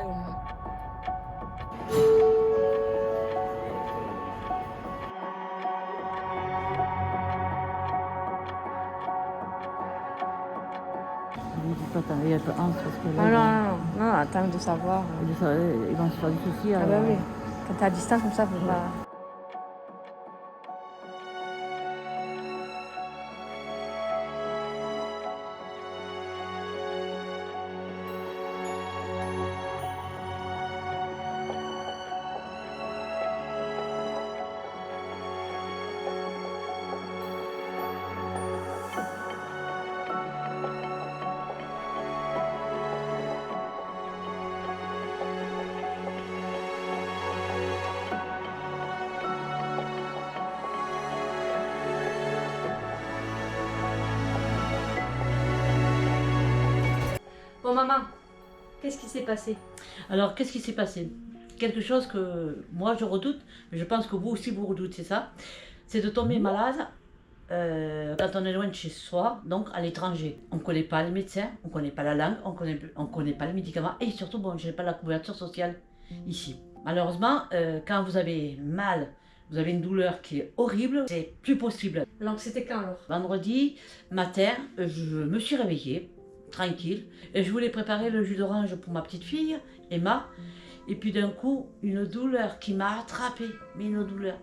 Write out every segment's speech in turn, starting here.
travail au moins. Ne dis pas t'en pas honte parce que Ah là, non, non, attends de savoir. ils vont se faire du souci. Ah bah oui, quand t'es à distance comme ça, faut pas... Bon maman, qu'est-ce qui s'est passé? Alors, qu'est-ce qui s'est passé? Quelque chose que moi je redoute, mais je pense que vous aussi vous redoutez ça, c'est de tomber malade quand on est loin de chez soi, donc à l'étranger. On ne connaît pas les médecins, on ne connaît pas la langue, on connaît pas les médicaments et surtout, bon, je n'ai pas la couverture sociale ici. Malheureusement, quand vous avez mal, vous avez une douleur qui est horrible, c'est plus possible. Donc c'était quand alors? Vendredi matin, je me suis réveillée, tranquille, et je voulais préparer le jus d'orange pour ma petite fille, Emma. Et puis d'un coup, une douleur qui m'a attrapée, mais une douleur,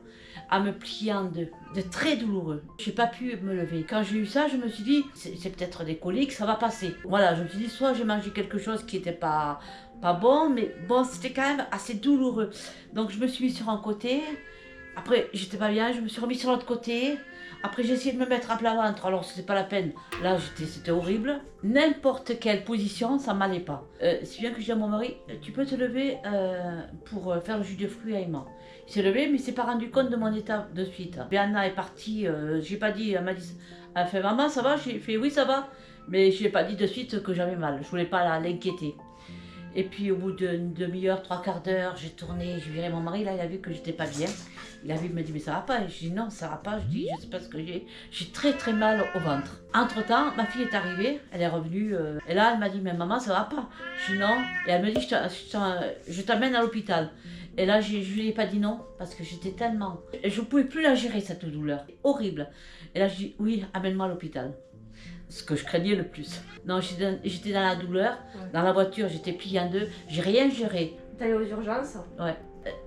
à me plier en deux, de très douloureux. Je n'ai pas pu me lever. Quand j'ai eu ça, je me suis dit, c'est peut-être des coliques, ça va passer. Voilà, je me suis dit, soit j'ai mangé quelque chose qui n'était pas bon, mais bon, c'était quand même assez douloureux. Donc je me suis mis sur un côté. Après, j'étais pas bien, je me suis remis sur l'autre côté. Après, j'ai essayé de me mettre à plat ventre, alors c'était pas la peine. Là, c'était horrible. N'importe quelle position, ça m'allait pas. Si bien que je dis à mon mari, tu peux te lever pour faire le jus de fruits à Emma. Il s'est levé, mais il s'est pas rendu compte de mon état de suite. Et Anna est partie, j'ai pas dit, elle m'a dit, elle a fait maman, ça va? J'ai fait oui, ça va. Mais je n'ai pas dit de suite que j'avais mal, je voulais pas l'inquiéter. Et puis au bout d'une demi-heure, trois quarts d'heure, j'ai tourné, j'ai viré mon mari, là il a vu que j'étais pas bien. Il a vu, il m'a dit mais ça va pas. Je dis non, ça va pas. Je dis je sais pas ce que j'ai très très mal au ventre. Entre temps, ma fille est arrivée, elle est revenue et là elle m'a dit mais maman ça va pas. Je dis non et elle me dit je t'amène à l'hôpital. Et là je lui ai pas dit non parce que j'étais tellement, je pouvais plus la gérer cette douleur, horrible. Et là je dis oui, amène-moi à l'hôpital. Ce que je craignais le plus. Non, j'étais dans la douleur, dans la voiture, j'étais pliée en deux, j'ai rien géré. T'es allée aux urgences? Ouais.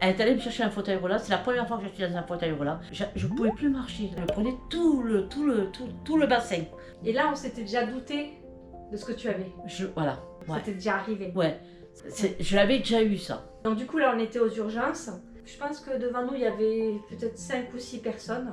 Elle est allée me chercher un fauteuil roulant, c'est la première fois que j'étais dans un fauteuil roulant. Je ne pouvais plus marcher, je prenais tout le bassin. Et là, on s'était déjà douté de ce que tu avais. Voilà. Ouais. C'était déjà arrivé. Ouais. Je l'avais déjà eu ça. Donc du coup, là, on était aux urgences. Je pense que devant nous, il y avait peut-être 5 ou 6 personnes.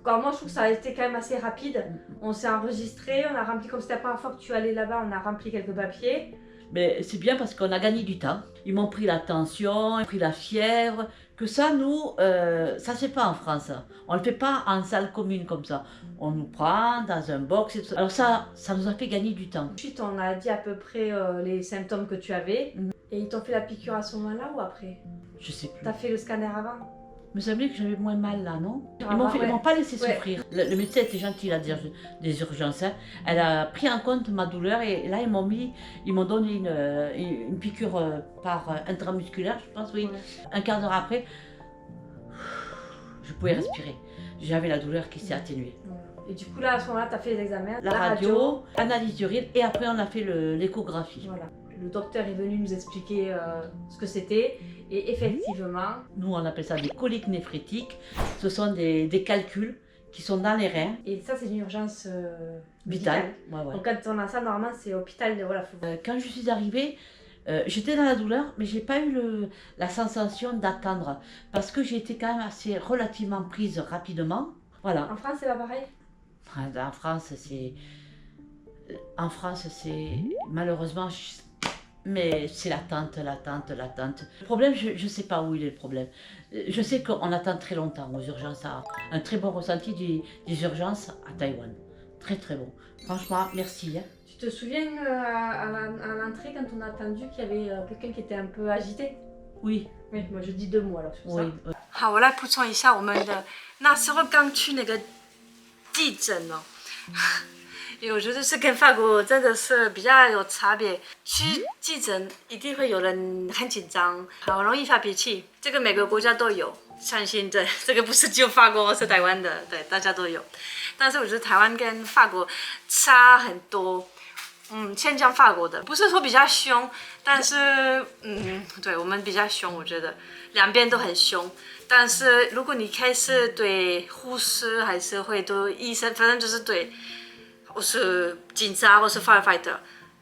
Alors moi, je trouve que ça a été quand même assez rapide. On s'est enregistré, on a rempli, comme c'était la première fois que tu allais là-bas, on a rempli quelques papiers. Mais c'est bien parce qu'on a gagné du temps. Ils m'ont pris la tension, ils m'ont pris la fièvre. Que ça, nous, ça se fait pas en France. On ne le fait pas en salle commune comme ça. On nous prend dans un box et tout ça. Alors ça nous a fait gagner du temps. Ensuite, on a dit à peu près les symptômes que tu avais. Et ils t'ont fait la piqûre à ce moment-là ou après? Je sais plus. T'as fait le scanner avant? Il me semblait que j'avais moins mal là, non? Ah, Ils m'ont pas laissé ouais. souffrir. Le médecin était gentil à dire des urgences. Hein. Elle a pris en compte ma douleur et là ils m'ont donné une piqûre par intramusculaire, je pense, oui. Ouais. Un quart d'heure après, je pouvais respirer. J'avais la douleur qui s'est atténuée. Et du coup là, à ce moment-là, t'as fait les examens. La radio, analyse d'urine et après on a fait l'échographie. Voilà. Le docteur est venu nous expliquer ce que c'était. Et effectivement, nous on appelle ça des coliques néphrétiques. Ce sont des calculs qui sont dans les reins. et ça c'est une urgence Vitale. vitale. Ouais, ouais. Donc quand on a ça, normalement c'est hôpital. Voilà, faut... Quand je suis arrivée, j'étais dans la douleur, mais j'ai pas eu la sensation d'attendre parce que j'ai été quand même assez relativement prise rapidement. Voilà. En France c'est pas pareil? En France, c'est malheureusement, mais c'est l'attente. Le problème, je sais pas où il est le problème. Je sais qu'on attend très longtemps aux urgences. Un très bon ressenti des urgences à Taïwan. Très très bon. Franchement, merci. Hein. Tu te souviens à l'entrée quand on a attendu qu'il y avait quelqu'un qui était un peu agité? Oui. Oui, moi je dis 2 mots alors sur ça. Oui. 好，我来补充一下我们的那时候刚去那个地震哦，因为我觉得是跟法国真的是比较有差别。去急诊一定会有人很紧张，很容易发脾气，这个每个国家都有。相信这个不是只有法国，是台湾的，对，大家都有。但是我觉得台湾跟法国差很多。先讲法国的，不是说比较凶，但是对我们比较凶，我觉得两边都很凶。但是如果你开始对护士还是会对医生，反正就是对，或是警察或是 firefighter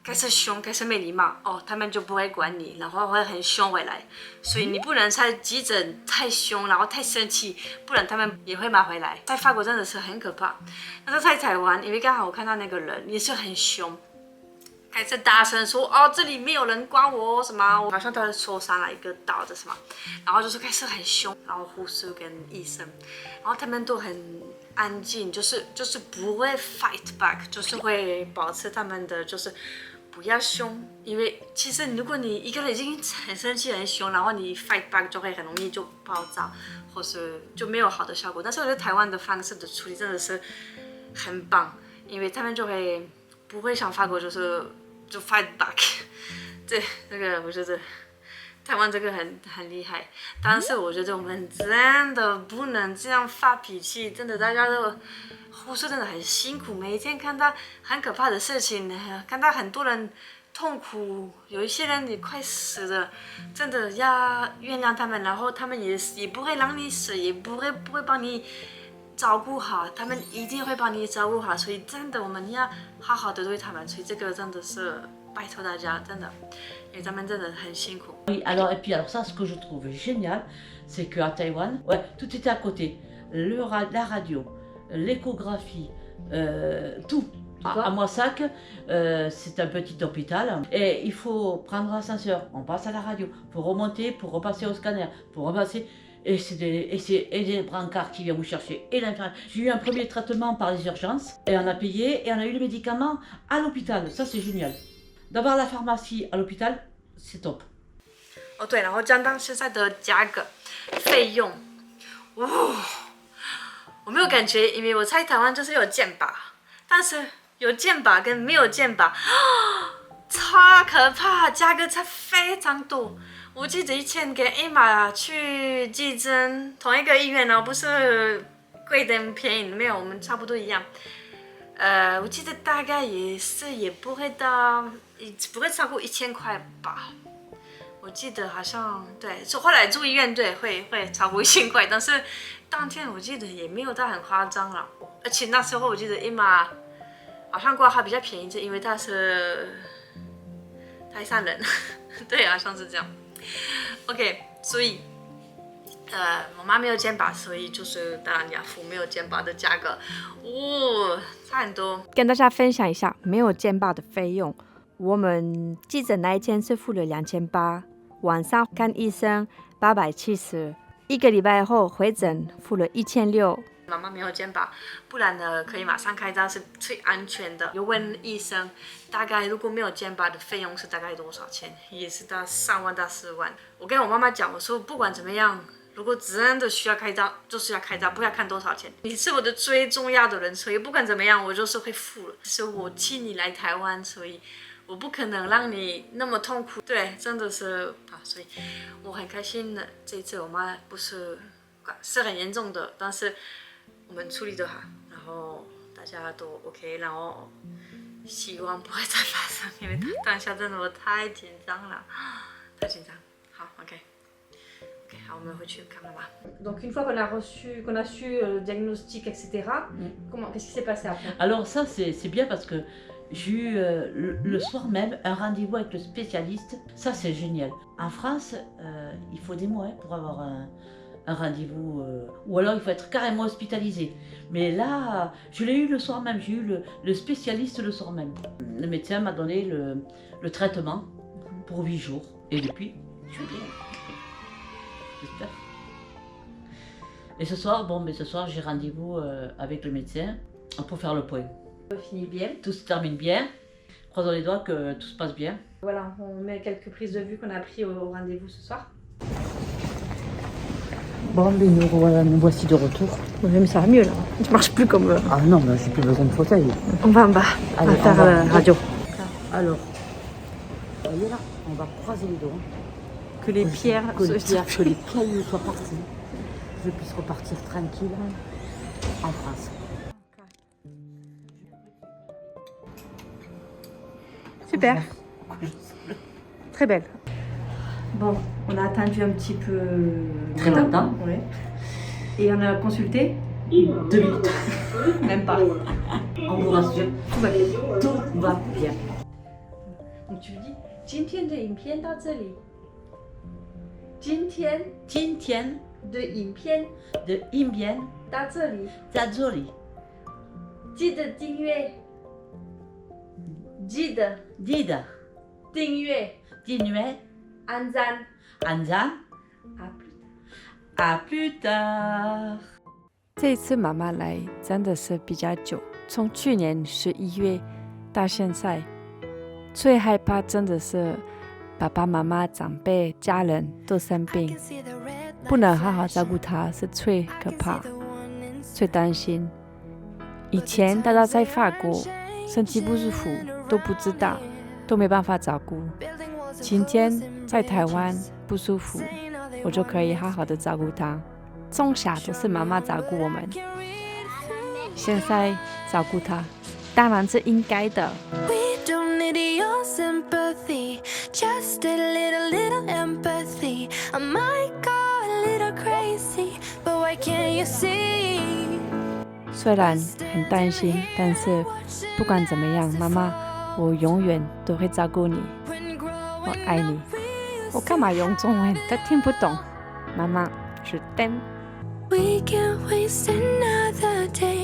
开始凶，开始没礼貌哦，他们就不会管你，然后会很凶回来。所以你不能在急诊太凶，然后太生气，不然他们也会骂回来。在法国真的是很可怕。但是在台湾，因为刚好我看到那个人也是很凶。开始大声说哦，这里没有人管我什么，我好像他受伤了一个刀的什么，然后就是开始很凶，然后护士跟医生，然后他们都很安静，就是不会 fight back， 就是会保持他们的就是不要凶，因为其实如果你一个人已经很生气很凶，然后你 fight back 就会很容易就爆炸，或是就没有好的效果。但是我觉得台湾的方式的处理真的是很棒，因为他们就会不会像法国就 fight back， 对，这个我觉得台湾这个很厉害，但是我觉得我们真的不能这样发脾气，真的大家都护士真的很辛苦，每一天看到很可怕的事情，看到很多人痛苦，有一些人也快死了，真的要原谅他们，然后他们也不会让你死，也不会帮你照顾好，他们一定会帮你照顾好，所以真的我们要好好的对他们，所以这个真的是拜托大家，真的，因为他们真的很辛苦。Oui, alors, et puis alors ça, ce que je trouve génial, c'est qu'à Taïwan, ouais, tout était à côté. La radio, l'échographie, tout. À Moissac, c'est un petit hôpital et il faut prendre l'ascenseur, on passe à la radio, pour remonter, pour repasser au scanner, pour repasser. Et c'est des brancards qui viennent vous chercher. Et l'infirmière. J'ai eu un premier traitement par les urgences et on a payé et on a eu les médicaments à l'hôpital. Ça, c'est génial. D'avoir la pharmacie à l'hôpital, c'est top. 哦对，然后讲到现在的价格费用，我没有感觉，因为我在台湾就是有健保，但是有健保跟没有健保，超可怕，价格差非常多。我记得以前跟艾玛去急诊，同一个医院哦，不是贵的便宜，没有，我们差不多一样。我记得大概也不会超过1000块吧。我记得好像对，后来住医院对会超过1000块，但是当天我记得也没有到很夸张了。而且那时候我记得艾玛好像挂号比较便宜，因为她是台山人，对，好像是这样。OK， 所以我妈没有健保，所以就是当然要付没有健保的价格，差很多。跟大家分享一下没有健保的费用，我们急诊那一天是付了2800，晚上看医生870，一个礼拜后回诊付了1600。妈妈没有健保，不然呢可以马上开刀是最安全的。有问医生，大概如果没有健保的费用是大概多少钱？也是到3万到4万。我跟我妈妈讲，我说不管怎么样，如果真的需要开刀，就是要开刀，不要看多少钱。你是我的最重要的人，所以不管怎么样，我就是会付了。是我请你来台湾，所以我不可能让你那么痛苦。对，真的是所以我很开心的。这一次我妈不是很严重的，但是我们处理得好，然后大家都 OK， 然后希望不会再发生，因为当下真的我太紧张了，太紧张。好 ，OK， 好，我们回去看妈妈。Donc une fois qu'on a su le diagnostic, etc. Qu'est-ce qui s'est passé après? Alors ça c'est bien parce que j'ai eu le soir même un rendez-vous avec le spécialiste. Ça c'est génial. En France, il faut des mois pour avoir un rendez-vous, ou alors il faut être carrément hospitalisé. Mais là, je l'ai eu le soir même, j'ai eu le spécialiste le soir même. Le médecin m'a donné le traitement pour 8 jours. Et depuis, je suis bien. J'espère. Et ce soir, ce soir j'ai rendez-vous avec le médecin pour faire le point. Finit bien. Tout se termine bien. Croisons les doigts que tout se passe bien. Voilà, on met quelques prises de vue qu'on a pris au rendez-vous ce soir. Bon, mais nous voici de retour. Oui, mais ça va mieux là. Tu marches plus comme. Ah non, mais j'ai plus besoin de fauteuil. On va en bas. On va Allez, faire on va. la radio. Alors, voyez là, on va croiser les doigts. Que les pierres. Que les cailloux soient partis. Je puisse repartir tranquille en France. Super. Très belle. Bon, on a attendu un petit peu. Très longtemps. Ouais. Et on a consulté 2 minutes. Même pas. On vous rassure, Tout va bien. tout va bien. Donc tu dis, 今天的影片到这里。今天今天的影片的影片到这里，在这里，记得订阅，记得记得订阅，订阅、按赞，按赞。啊，À plus tard。这一次妈妈来真的是比较久，从去年11月到现在，最害怕真的是爸爸妈妈、长辈、家人都生病，不能好好照顾他是最可怕、最担心。以前大家在法国身体不舒服都不知道，都没办法照顾。今天在台湾不舒服，我就可以好好的照顾他。从小都是妈妈照顾我们，现在照顾他，当然是应该的。We don't need your sympathy, just a little empathy. I might go a little crazy, but why can't you see? 虽然很担心，但是不管怎么样，妈妈，我永远都会照顾你，我爱你。我干嘛用中文？他听不懂。妈妈是灯。We can't waste another day.